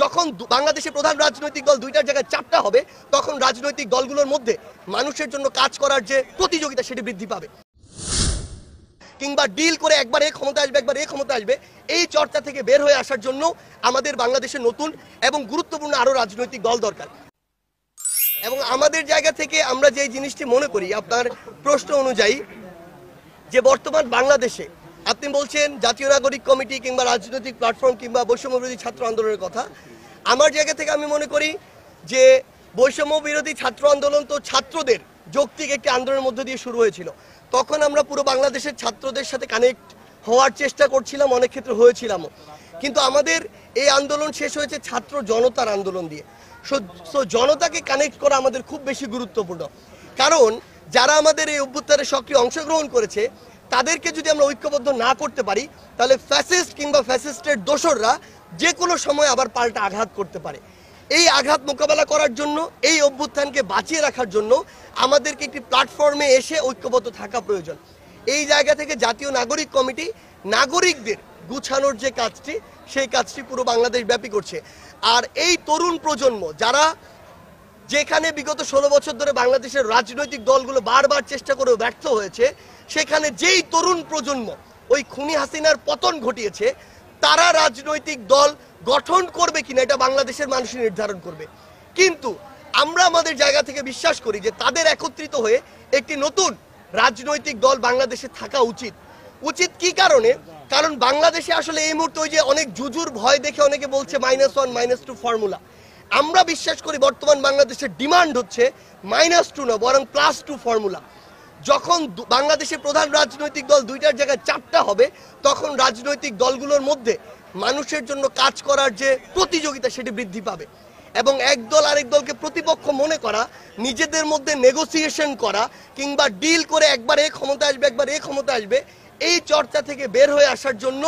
যখন বাংলাদেশের প্রধান রাজনৈতিক দল দুইটার জায়গায় চারটা হবে, তখন রাজনৈতিক দলগুলোর মধ্যে মানুষের জন্য কাজ করার যে প্রতিযোগিতা সেটি বৃদ্ধি পাবে। কিংবা ডিল করে একবার এ ক্ষমতা আসবে, একবার এ ক্ষমতা আসবে, এই চর্চা থেকে বের হয়ে আসার জন্য আমাদের বাংলাদেশের নতুন এবং গুরুত্বপূর্ণ আরো রাজনৈতিক দল দরকার। এবং আমাদের জায়গা থেকে আমরা যে জিনিসটি মনে করি, আপনার প্রশ্ন অনুযায়ী, যে বর্তমান বাংলাদেশে আপনি বলছেন জাতীয় নাগরিক কমিটি কিংবা রাজনৈতিক প্ল্যাটফর্ম কিংবা বৈষম্য বিরোধী ছাত্র আন্দোলনের কথা। আমার জায়গা থেকে আমি মনে করি যে বৈষম্য বিরোধী ছাত্র আন্দোলন তো ছাত্রদের যৌক্তিক একটি আন্দোলনের মধ্য দিয়ে শুরু হয়েছিল। তখন আমরা পুরো বাংলাদেশের ছাত্রদের সাথে কানেক্ট হওয়ার চেষ্টা করছিলাম, অনেক ক্ষেত্রে হয়েছিলামও। কিন্তু আমাদের এই আন্দোলন শেষ হয়েছে ছাত্র জনতার আন্দোলন দিয়ে। সো জনতাকে কানেক্ট করা আমাদের খুব বেশি গুরুত্বপূর্ণ, কারণ যারা আমাদের এই অভ্যুত্থানে সক্রিয় অংশগ্রহণ করেছে তাদেরকে যদি আমরা ঐক্যবদ্ধ না করতে পারি, তাহলে ফ্যাসিস্ট কিংবা ফ্যাসিস্টের দোসররা যে কোনো সময় আবার পাল্টা আঘাত করতে পারে। এই আঘাত মোকাবেলা করার জন্য, এই অভ্যুত্থানকে বাঁচিয়ে রাখার জন্য আমাদেরকে একটি প্ল্যাটফর্মে এসে ঐক্যবদ্ধ থাকা প্রয়োজন। এই জায়গা থেকে জাতীয় নাগরিক কমিটি নাগরিকদের গুছানোর যে কাজটি, সেই কাজটি পুরো বাংলাদেশ ব্যাপী করছে। আর এই তরুণ প্রজন্ম যারা, যেখানে বিগত 16 বছর ধরে বাংলাদেশের রাজনৈতিক দলগুলো বারবার চেষ্টা করেও ব্যর্থ হয়েছে, সেখানে যেই তরুণ প্রজন্ম ওই খুনি হাসিনার পতন ঘটিয়েছে, তারা রাজনৈতিক দল গঠন করবে কিনা এটা বাংলাদেশের মানুষই নির্ধারণ করবে। কিন্তু আমরা আমাদের জায়গা থেকে বিশ্বাস করি যে তাদের একত্রিত হয়ে একটি নতুন রাজনৈতিক দল বাংলাদেশে থাকা উচিত। কি কারণে? কারণ বাংলাদেশে আসলে এই মুহূর্তে ওই যে অনেক জুজুর ভয় দেখে অনেকে বলছে -1 -2 ফর্মুলা। আমরা বিশ্বাস করি বর্তমান বাংলাদেশের ডিমান্ড হচ্ছে -2 না, বরং +2 ফর্মুলা। যখন বাংলাদেশের প্রধান রাজনৈতিক দল দুইটার জায়গায় চারটা হবে, তখন রাজনৈতিক দলগুলোর মধ্যে মানুষের জন্য কাজ করার যে প্রতিযোগিতা সেটি বৃদ্ধি পাবে। এবং এক দল আরেক দলকে প্রতিপক্ষ মনে করা, নিজেদের মধ্যে নেগোসিয়েশন করা কিংবা ডিল করে একবার এ ক্ষমতা আসবে, একবার এ ক্ষমতা আসবে, এই চর্চা থেকে বের হয়ে আসার জন্য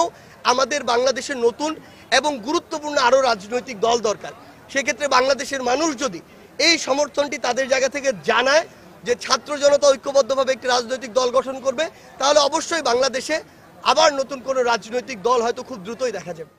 আমাদের বাংলাদেশের নতুন এবং গুরুত্বপূর্ণ আরো রাজনৈতিক দল দরকার। সেক্ষেত্রে বাংলাদেশের মানুষ যদি এই সমর্থনটি তাদের জায়গা থেকে জানায় যে ছাত্র জনতা ঐক্যবদ্ধভাবে একটি রাজনৈতিক দল গঠন করবে, তাহলে অবশ্যই বাংলাদেশে আবার নতুন কোনো রাজনৈতিক দল হয়তো খুব দ্রুতই দেখা যাবে।